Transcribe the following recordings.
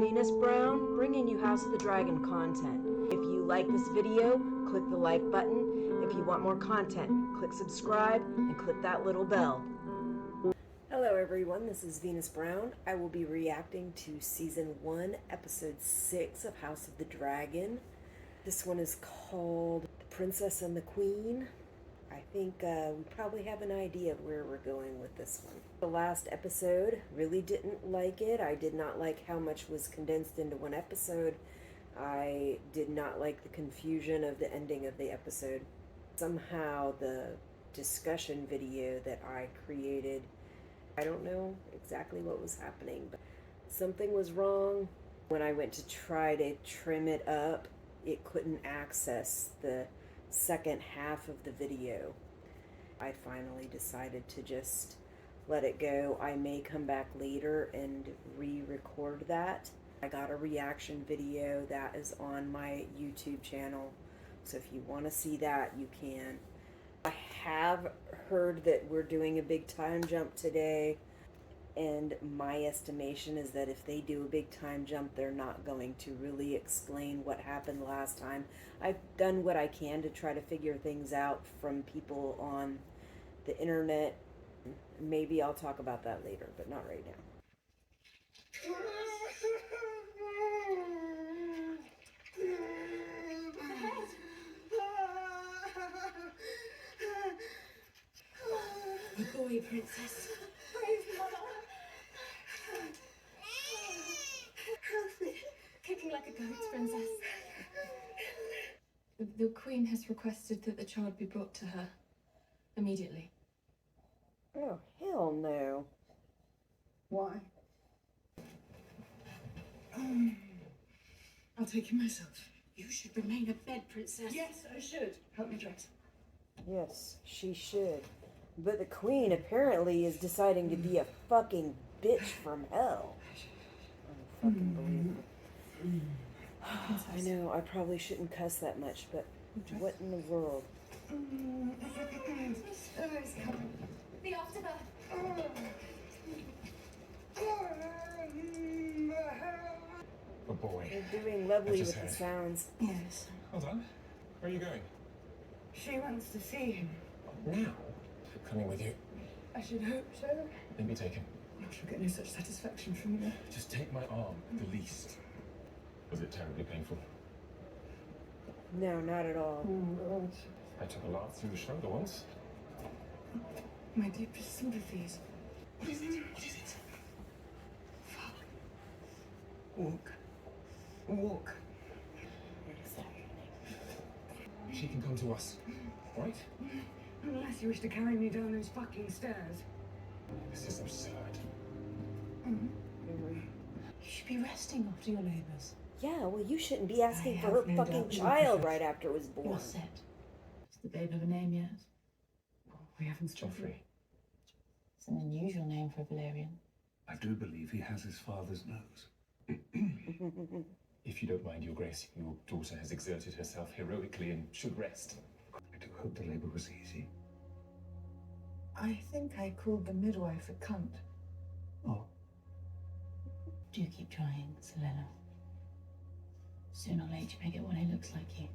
Venus Brown, bringing you House of the Dragon content. If you like this video, click the like button. If you want more content, click subscribe and click that little bell. Hello everyone, this is Venus Brown. I will be reacting to Season 1, Episode 6 of House of the Dragon. This one is called The Princess and the Queen. I think we probably have an idea of where we're going with this one. The last episode, really didn't like it. I did not like how much was condensed into one episode. I did not like the confusion of the ending of the episode. Somehow the discussion video that I created, I don't know exactly what was happening, but something was wrong. When I went to try to trim it up, it couldn't access the second half of the video. I finally decided to just let it go. I may come back later and re-record that. I got a reaction video that is on my YouTube channel, so if you want to see that, you can. I have heard that we're doing a big time jump today, and my estimation is that if they do a big time jump, they're not going to really explain what happened last time. I've done what I can to try to figure things out from people on the internet. Maybe I'll talk about that later, but not right now. Good boy, princess. Brave mother. Healthy. Kicking like a goat, princess. The queen has requested that the child be brought to her immediately. Oh, hell no. Why? I'll take him myself. You should remain abed, princess. Yes, I should. Help me dress. Yes, she should. But the queen apparently is deciding to be a fucking bitch from hell. Unfucking believable. I know, I probably shouldn't cuss that much, but what in the world? It's coming. The afterbirth. Oh boy. They're doing lovely with the sounds. Yes. Hold on. Where are you going? She wants to see him. Now? Coming with you. I should hope so. Let me take him. I shall get no such satisfaction from you. Just take my arm, the least. Was it terribly painful? No, not at all. Oh, God. I took a laugh through the shoulder once. My deepest sympathies. What is it? What is it? Fuck. Walk. Walk. She can come to us, right? Unless you wish to carry me down those fucking stairs. This is absurd. Very. You should be resting after your labours. Yeah, well, you shouldn't be asking I for her have no fucking doubt you child will. right after it was born. You're set. Does the babe have a name yet? We haven't Joffrey. It's an unusual name for a Valerian. I do believe he has his father's nose. If you don't mind, Your Grace, your daughter has exerted herself heroically and should rest. I do hope the labor was easy. I think I called the midwife a cunt. Oh, Do keep trying, Selena. Sooner or later you may get one who looks like you.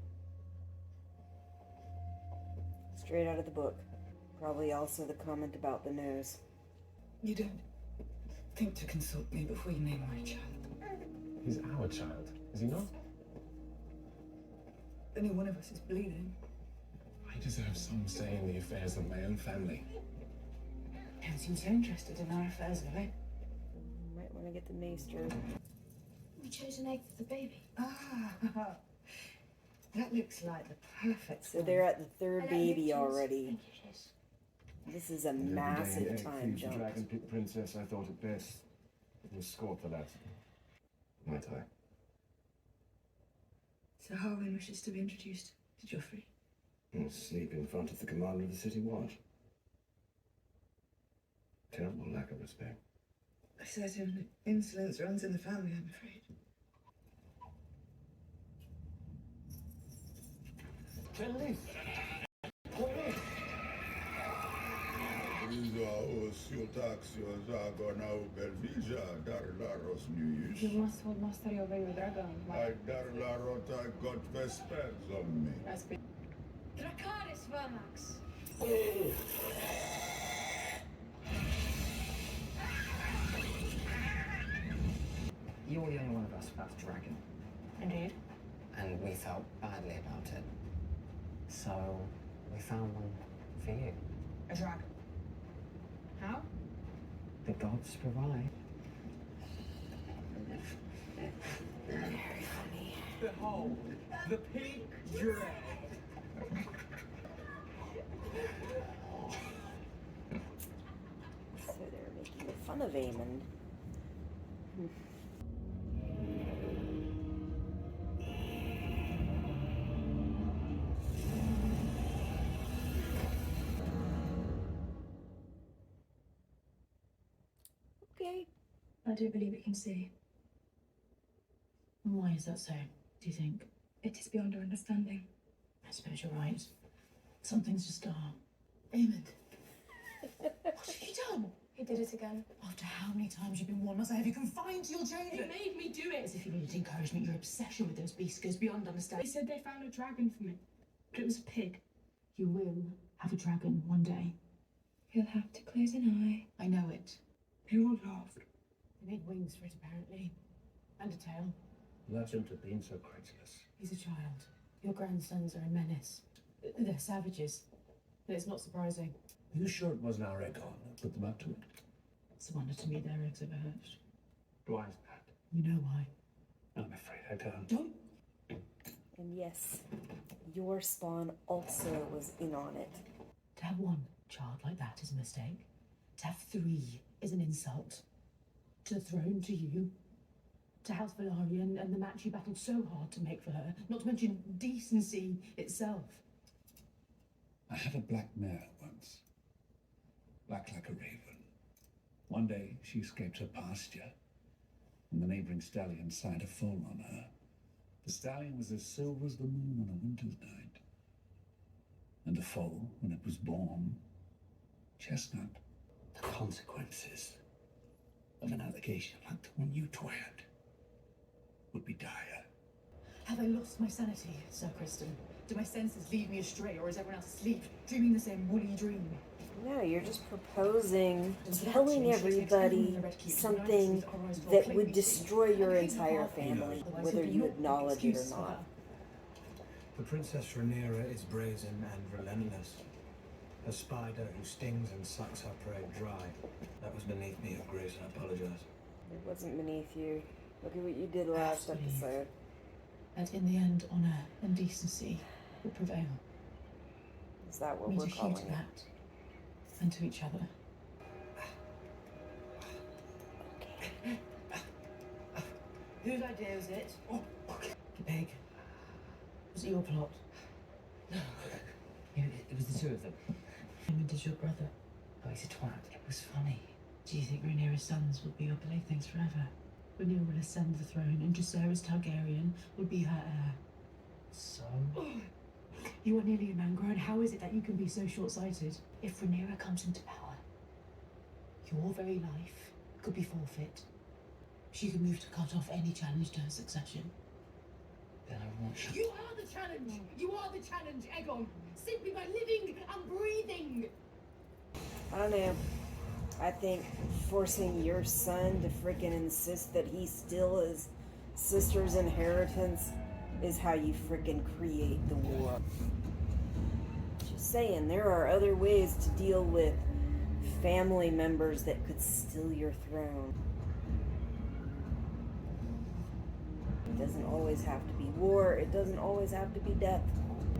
Straight out of the book. Probably also the comment about the nose. You don't think to consult me before you name my child. He's our child, is he not? Only one of us is bleeding. I deserve some say in the affairs of my own family. You don't seem so interested in our affairs, Lily. Might want to get the maester. We chose an egg for the baby. Ah, that looks like the perfect. So they're at the third baby already. Thank you, Jess. This is a massive time jump. Dragon Pit Princess, I thought it best. It was scored for that. Might I? So Harwin wishes to be introduced to Joffrey. And sleep in front of the commander of the city watch. Terrible lack of respect. A certain insolence runs in the family, I'm afraid. Kelly! You must hold mastery over your dragon. got vespers on me. Dracarys Vermax. You're the only one of us without a dragon, Indeed. and we felt badly about it. So we found one for you. A dragon. How? The gods provide. Behold, the pink dress. So they're making fun of Aemond. Okay. I do believe it can see. Why is that so, do you think? It is beyond our understanding. I suppose you're right. Some things just are. Aemond, what have you done? He did it again. After how many times you've been warned, must I have you confined to your He chamber? made me do As it. if you needed encouragement, your obsession with those beasts goes beyond They understanding. said they found a dragon for me, but it was a pig. You will have a dragon one day. He'll have to close an eye. I know it. They all laughed. They made wings for it, apparently. And a tail. Let him have been so credulous. He's a child. Your grandsons are a menace. They're savages. But it's not surprising. Are you sure it wasn't our egg on that put them up to it? It's a wonder to me their eggs ever hatched. Why is that? You know why. I'm afraid I don't. Don't. And yes, your spawn also was in on it. To have one child like that is a mistake. To have three is an insult. To the throne, to you. To House Velaryon and the match you battled so hard to make for her. Not to mention decency itself. I had a black mare once. Black like a raven. One day she escaped her pasture, and the neighboring stallion sired a foal on her. The stallion was as silver as the moon on a winter's night. And the foal, when it was born, chestnut. The consequences of an allegation like the one you twirled would be dire. Have I lost my sanity, Sir Kristen? Do my senses lead me astray, or is everyone else asleep, dreaming the same woolly dream? No, you're just proposing, telling everybody something that would destroy your entire family, whether you acknowledge it or not. The Princess Rhaenyra is brazen and relentless. A spider who stings and sucks her prey dry. That was beneath me, Your Grace, I apologize. It wasn't beneath you. Look at what you did last episode. That in the end, honor and decency will prevail. Is that what We we're adhere calling to it? that and to each other. Whose idea was it? The pig. Was it your plot? No, it was the two of them. Aemond is your brother. Oh, he's a twat. It was funny. Do you think Rhaenyra's sons will be your playthings forever? Rhaenyra will ascend the throne, and Jacaerys Targaryen will be her heir. So? You are nearly a man grown. How is it that you can be so short-sighted? If Rhaenyra comes into power, your very life could be forfeit. She could move to cut off any challenge to her succession. Then I want you. You are the challenge! You are the challenge, Aegon! Simply by living and breathing! I don't know. I think forcing your son to freaking insist that he steal his sister's inheritance is how you freaking create the war. Just saying, there are other ways to deal with family members that could steal your throne. It doesn't always have to be war. It doesn't always have to be death.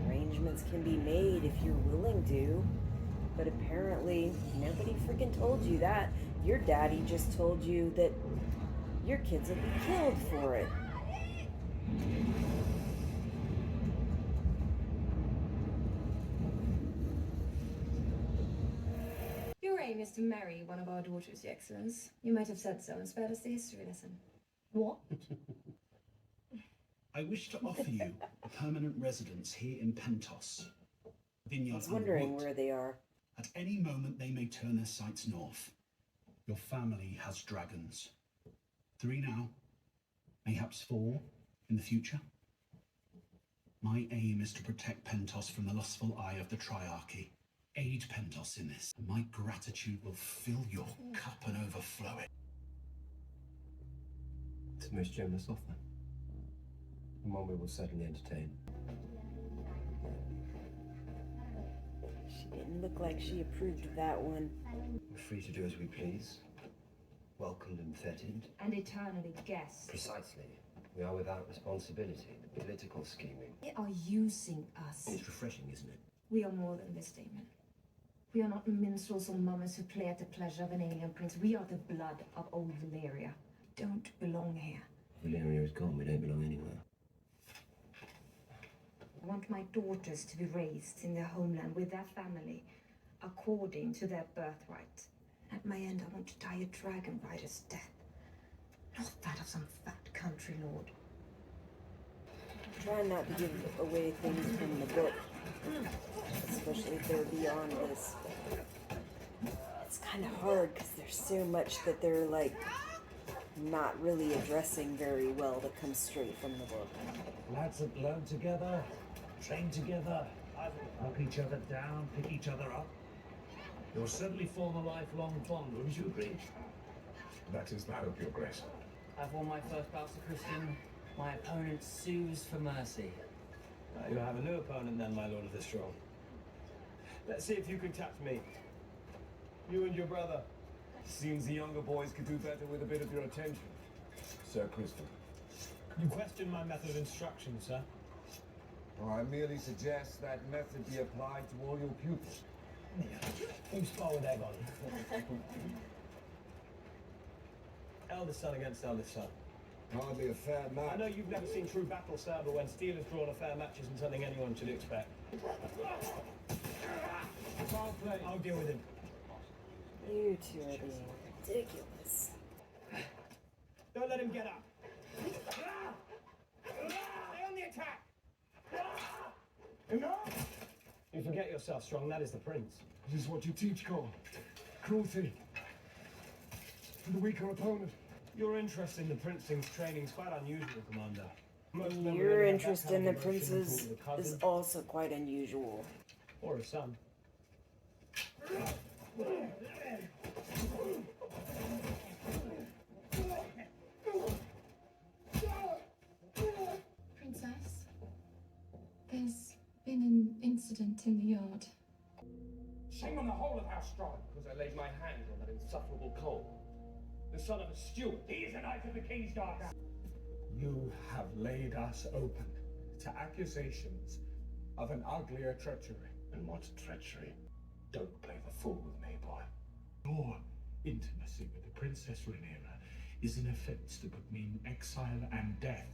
Arrangements can be made if you're willing to. But apparently, nobody freaking told you that. Your daddy just told you that your kids will be killed for it. Your aim is to marry one of our daughters, Your Excellence. You might have said so and spared us the history lesson. What? I wish to offer you a permanent residence here in Pentos. I Vineyard was wondering Underwood. where they are. At any moment, they may turn their sights north. Your family has dragons. 3 now, mayhaps 4 in the future. My aim is to protect Pentos from the lustful eye of the Triarchy. Aid Pentos in this, and my gratitude will fill your cup and overflow it. It's a most generous offer, and one we will certainly entertain. She didn't look like she approved of that one. We're free to do as we please, welcomed and feted. And eternally guessed. Precisely. We are without responsibility. The political scheming. They are using us. It's refreshing, isn't it? We are more than this, Damon. We are not minstrels or mummers who play at the pleasure of an alien prince. We are the blood of old Valyria. Don't belong here. Valyria is gone. We don't belong anywhere. I want my daughters to be raised in their homeland with their family, according to their birthright. At my end, I want to die a dragon rider's death, not that of some fat country lord. Try not to give away things from the book, especially if they're beyond this. It's kind of hard because there's so much that they're like not really addressing very well that comes straight from the book. Lads have learned together, trained together, knock each other down, pick each other up. You'll certainly form a lifelong bond, wouldn't you agree? That is the hope, Your Grace. I've won my first bout to Christian. My opponent sues for mercy. You have a new opponent then, my lord of the strong. Let's see if you can catch me. You and your brother. Seems the younger boys could do better with a bit of your attention. Sir Christian. You question my method of instruction, sir? I merely suggest that method be applied to all your pupils. You spar with egg on. Eldest son against eldest son. Hardly a fair match. I know you've never seen true battle, sir, but when steel has drawn a fair match isn't something anyone should expect. Foul play. I'll deal with him. You two are being ridiculous. Don't let him get up. Stay on the attack. Enough! You forget yourself, Strong. That is the prince. This is what you teach, Cole. Cruelty. To the weaker opponent. Your interest in the prince's training is quite unusual, Commander. Most men Your really have interest that in the kind of emotion princes toward a is cousin also quite unusual. or a son. Princess, there's been an incident in the yard. Shame on the whole of House Strong, because I laid my hand on that insufferable Cole. The son of a steward. He is a knight of the King's Dark House. You have laid us open to accusations of an uglier treachery. And what treachery? Don't play the fool with me, boy. Your intimacy with the Princess Rhaenyra is an offense that would mean exile and death.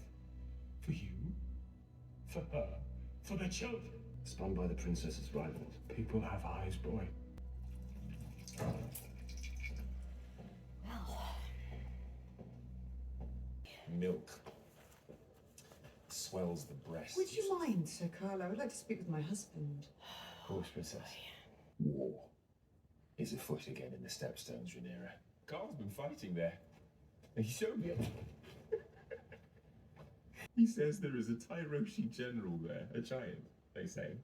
For you, for her, for the children. Spun by the princess's rivals. People have eyes, boy. Milk swells the breast. Would you mind, Sir Carlo? I would like to speak with my husband. Of course, Princess. War is afoot again in the Stepstones, Rhaenyra. Carl's been fighting there. And he showed me it. He says there is a Tyroshi general there, a giant, they say,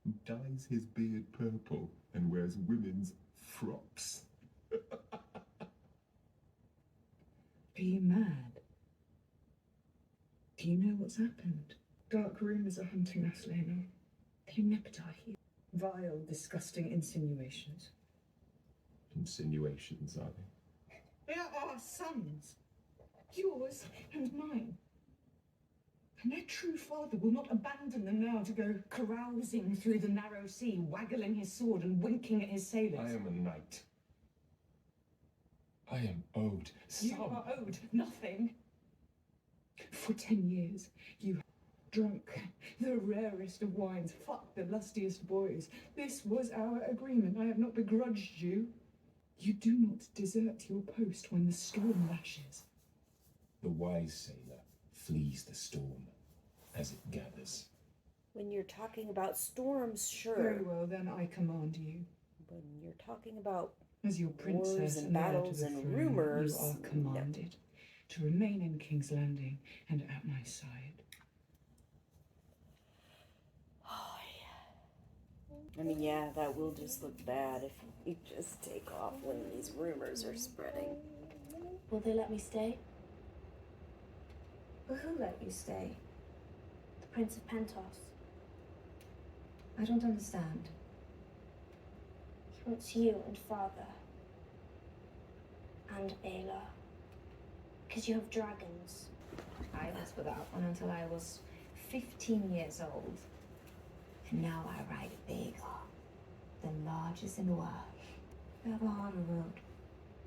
who dyes his beard purple and wears women's frocks. Are you mad? Do you know what's happened? Dark rumours are hunting us, Lena. They omnipotai you. Vile, disgusting insinuations. Insinuations, are they? They are our sons. Yours and mine. And their true father will not abandon them now to go carousing through the narrow sea, waggling his sword and winking at his sailors. I am a knight. I am owed some... You are owed nothing. For 10 years, you have drunk the rarest of wines, fucked the lustiest boys. This was our agreement. I have not begrudged you. You do not desert your post when the storm lashes. The wise sailor flees the storm as it gathers. When you're talking about storms, sure. Very well, then I command you. When you're talking about As your wars princess and and heir to battles the and throne, rumors, you are commanded to remain in King's Landing and at my side. Oh, yeah. I mean, yeah, that will just look bad if you just take off when these rumors are spreading. Will they let me stay? But who let you stay? The Prince of Pentos. I don't understand. He wants you and Father. And Ayla. Because you have dragons. I was without one until I was 15 years old. And now I ride a beagle, the largest in the world. I have a harder road.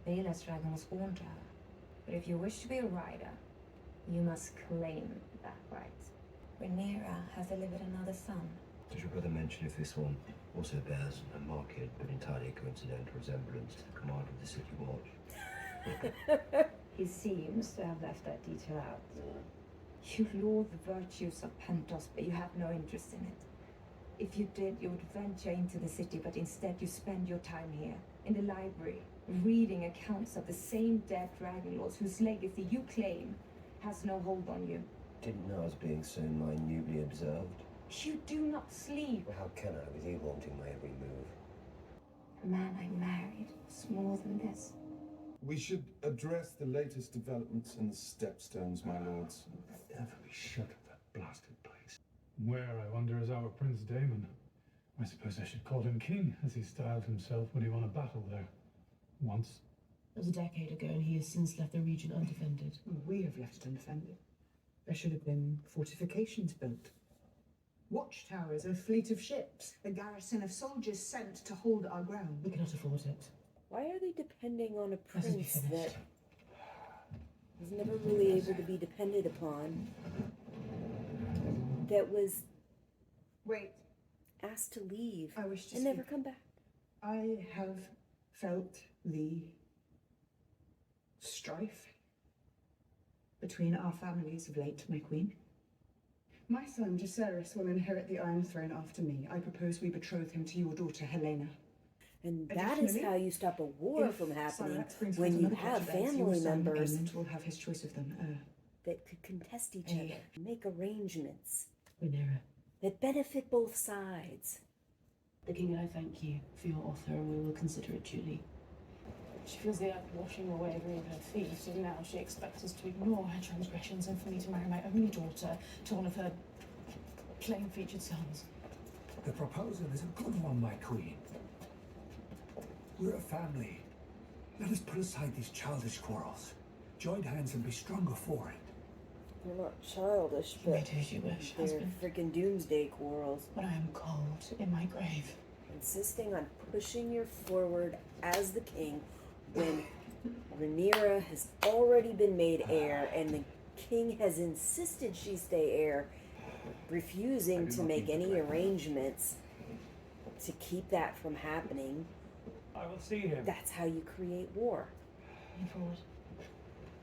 Ayla's dragon was born to her. But if you wish to be a rider, you must claim that right. Rhaenyra has delivered another son. Does your brother mention if this one also bears a marked but entirely coincidental resemblance to the commander of the City Watch? He seems to have left that detail out. You laud the virtues of Pentos, but you have no interest in it. If you did, you would venture into the city, but instead you spend your time here, in the library, reading accounts of the same dead dragon lords whose legacy you claim has no hold on you. Didn't know I was being so minutely observed. You do not sleep. Well, how can I, with you haunting my every move? The man I married was more than this. We should address the latest developments in the Stepstones, my lords. Every shut of that blasted place. Where, I wonder, is our Prince Daemon? I suppose I should call him king, as he styled himself when he won a battle there. Once. It was a decade ago, and he has since left the region undefended. We have left it undefended. There should have been fortifications built. Watchtowers, a fleet of ships, a garrison of soldiers sent to hold our ground. We cannot afford it. Why are they depending on a Let us be prince finished. that was never really able to be depended upon? That was Wait, asked to leave I wish to and never speak. come back. I have felt the strife between our families of late, my queen. My son, Jacaerys, will inherit the Iron Throne after me. I propose we betroth him to your daughter, Helena. And that is Additionally, how you stop a war if from happening, Syrax brings when forth you another have concubine, family your son, members Aemond, will have his choice of them. that could contest each Hey. other, make arrangements Rhaenyra, that benefit both sides. the king and I thank you for your offer, and we will consider it duly. She feels the earth washing away beneath her feet, and now she expects us to ignore her transgressions and for me to marry my only daughter to one of her plain-featured sons. The proposal is a good one, my queen. We're a family. Let us put aside these childish quarrels. Join hands and be stronger for it. They're not childish, You may but do as you wish, they're husband. freaking doomsday quarrels. When I am cold in my grave. Insisting on pushing you forward as the king when Rhaenyra has already been made heir and the king has insisted she stay heir, refusing to make any arrangements to keep that from happening. I will see him. That's how you create war. Lean forward.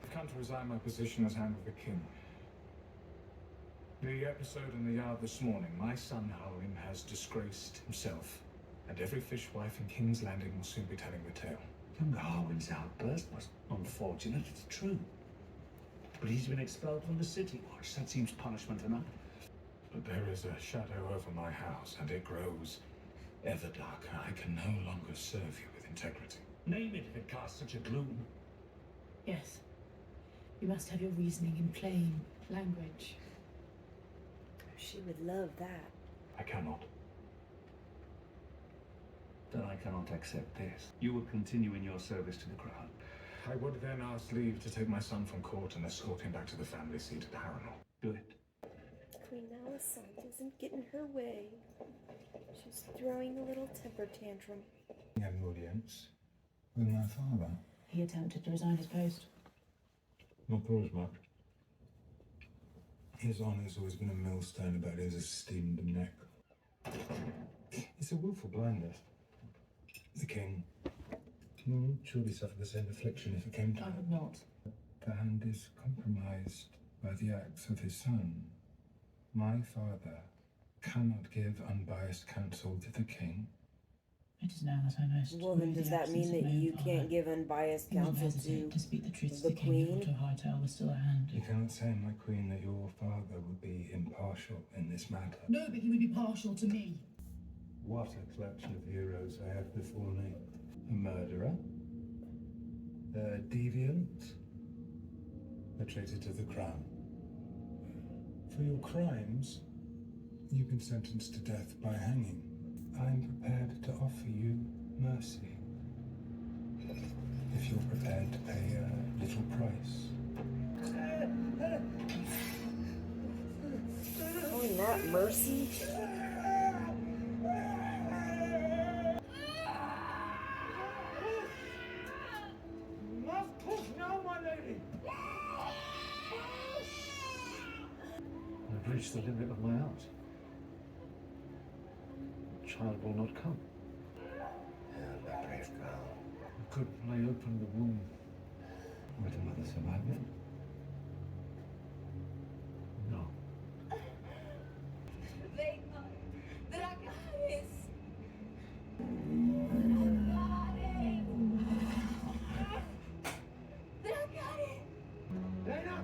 I've come to resign my position as Hand of the King. The episode in the yard this morning, my son Harwin has disgraced himself, and every fishwife in King's Landing will soon be telling the tale. Young Harwin's outburst was unfortunate, it's true. But he's been expelled from the City Watch. That seems punishment enough. But there is a shadow over my house, and it grows ever darker. I can no longer serve you with integrity. Name it if it casts such a gloom. Yes. You must have your reasoning in plain language. She would love that. I cannot. Then I cannot accept this. You will continue in your service to the crown. I would then ask leave to take my son from court and escort him back to the family seat at Harrenhal. Do it. Queen Alicent isn't getting her way. She's throwing a little temper tantrum. An audience with my father. He attempted to resign his post. Not for as much. His honour's always been a millstone about his esteemed neck. It's a willful blindness. The king will surely suffer the same affliction if it came to I it. would not. The hand is compromised by the acts of his son. My father cannot give unbiased counsel to the king. It is now that I most Well, then grieve does the that absence mean of that my own you father. can't give unbiased He wouldn't counsel hesitate to to speak the truth to the the king if queen? Otto Hightower was still at hand. You cannot say, my queen, that your father would be impartial in this matter. No, but he would be partial to me. What a collection of heroes I have before me. A murderer, a deviant, a traitor to the crown. For your crimes, you've been sentenced to death by hanging. I'm prepared to offer you mercy, if you're prepared to pay a little price. Calling that mercy? Must push now, my lady! I've reached the limit of my art. The child will not come. And my brave girl. Could I open the womb? Would the mother survive it? No. Venga, Dracarys! Dracarys! Lena!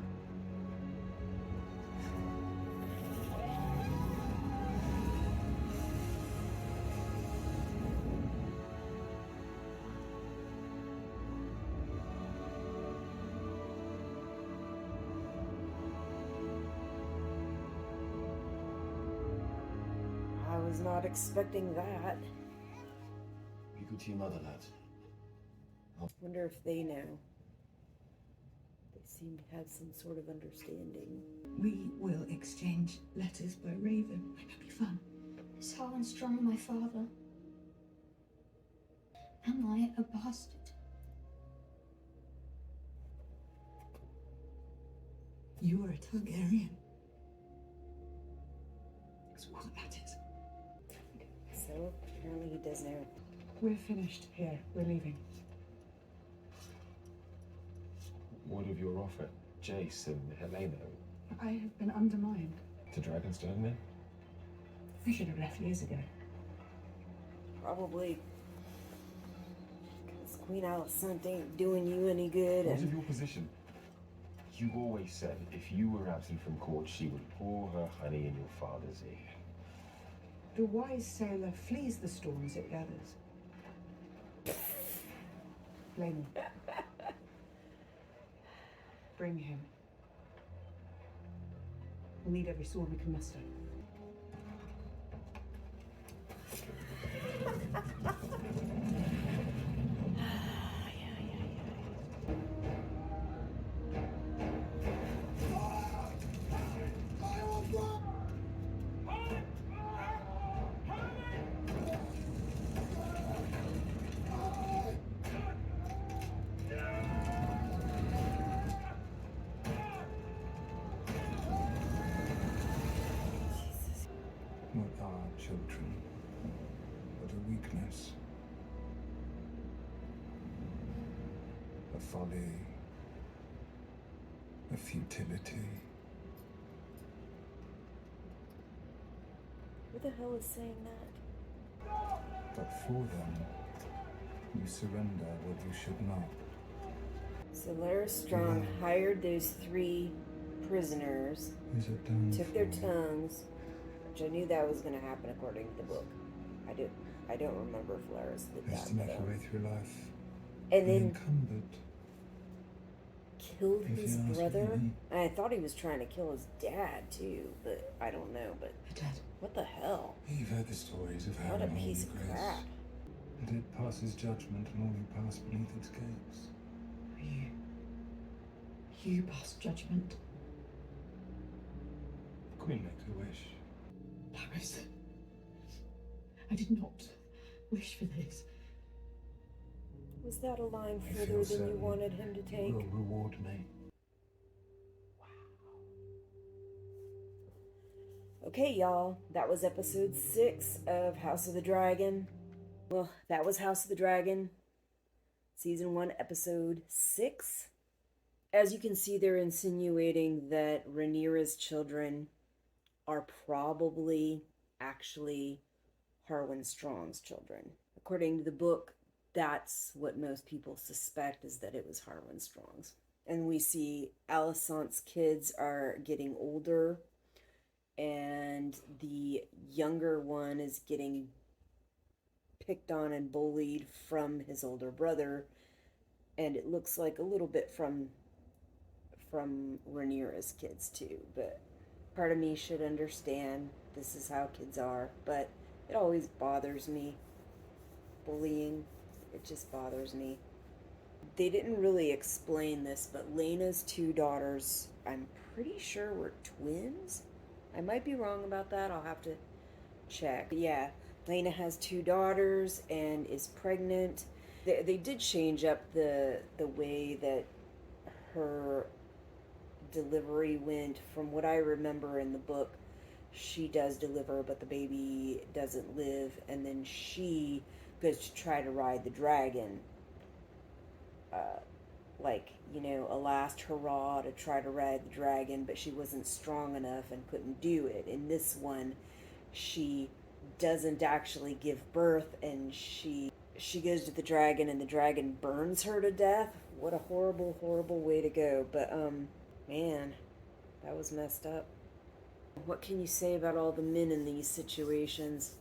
I was not expecting that. Be good to your mother, lad. Wonder if they know. They seem to have some sort of understanding. We will exchange letters by Raven. Won't that be fun? Is Harlan Strong my father? Am I a bastard? You are a Targaryen. That's all that matters. So, apparently he does know. We're finished here. We're leaving. What of your offer, Jace and Helena? I have been undermined. To Dragonstone, then? We should have left years ago. Probably. Because Queen Alicent ain't doing you any good. What of And your position? You always said if you were absent from court, she would pour her honey in your father's ear. The wise sailor flees the storms it gathers. Blame him. Bring him. We'll need every sword we can muster. What are children but a weakness, a folly, a futility? who the hell is saying that? But for them, you surrender what you should not. So Lara Strong hired those 3 prisoners, Is it done? took their tongues, which I knew that was going to happen according to the book. I don't remember if Laris did Has that. to make but, your way through life. and then Encumbered. killed If his you ask brother. me. And I thought he was trying to kill his dad too, but I don't know. But what the hell? You've heard the stories of how What a in piece holy of grace, crap. and it passes judgment on all who pass beneath its gates. You pass judgment. The Queen makes a wish. Laris, I did not wish for this. Was that a line I further feel than you certain wanted him to you take? will reward me. Okay, y'all, that was episode 6 of House of the Dragon. Well, that was House of the Dragon, season 1, episode 6. As you can see, they're insinuating that Rhaenyra's children are probably actually Harwin Strong's children. according to the book, that's what most people suspect, is that it was Harwin Strong's. And we see Alicent's kids are getting older, and the younger one is getting picked on and bullied from his older brother, and it looks like a little bit from Rhaenyra's kids too. But part of me should understand this is how kids are, but it always bothers me. Bullying, it just bothers me. They didn't really explain this, but Laena's two daughters, I'm pretty sure were twins. I might be wrong about that. I'll have to check. But yeah, Laena has two daughters and is pregnant. They did change up the way that her delivery went. From what I remember in the book, she does deliver, but the baby doesn't live, and then she goes to try to ride the dragon. Like, you know, a last hurrah to try to ride the dragon, but she wasn't strong enough and couldn't do it. In this one, she doesn't actually give birth, and she goes to the dragon, and the dragon burns her to death. What a horrible, horrible way to go. But, man, that was messed up. What can you say about all the men in these situations?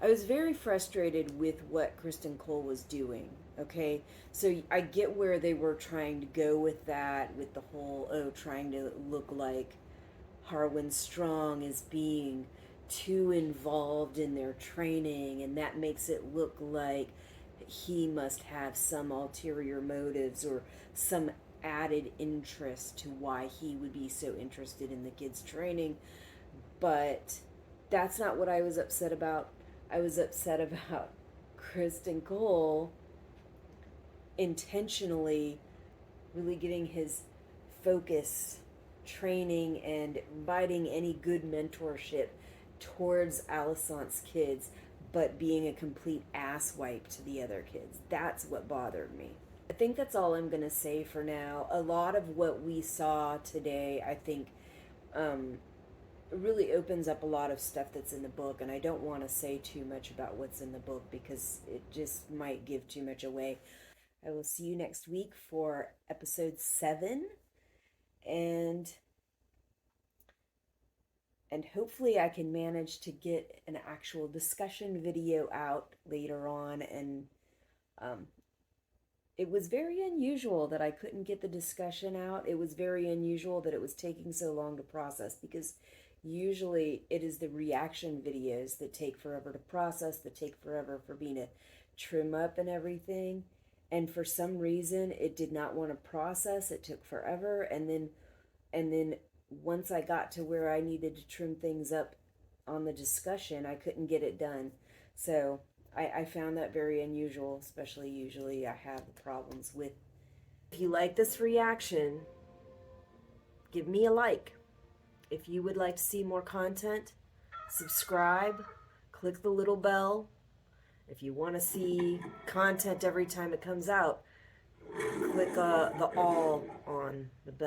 I was very frustrated with what Kristen Cole was doing, okay? So I get where they were trying to go with that, with the whole, trying to look like Harwin Strong is being too involved in their training, and that makes it look like he must have some ulterior motives or some added interest to why he would be so interested in the kids' training. But that's not what I was upset about. I was upset about Kristen Cole intentionally really getting his focus, training, and providing any good mentorship towards Alicent's kids, but being a complete asswipe to the other kids. That's what bothered me. I think that's all I'm going to say for now. A lot of what we saw today, I think, really opens up a lot of stuff that's in the book, and I don't want to say too much about what's in the book because it just might give too much away. I will see you next week for episode 7, and hopefully I can manage to get an actual discussion video out later on. And it was very unusual that I couldn't get the discussion out. It was very unusual that it was taking so long to process, because usually it is the reaction videos that take forever to process, that take forever for me to trim up and everything. And for some reason, it did not want to process. It took forever. And then once I got to where I needed to trim things up on the discussion, I couldn't get it done. So I found that very unusual, especially usually I have problems with. If you like this reaction, give me a like. If you would like to see more content, subscribe, click the little bell. If you want to see content every time it comes out, click the all on the bell.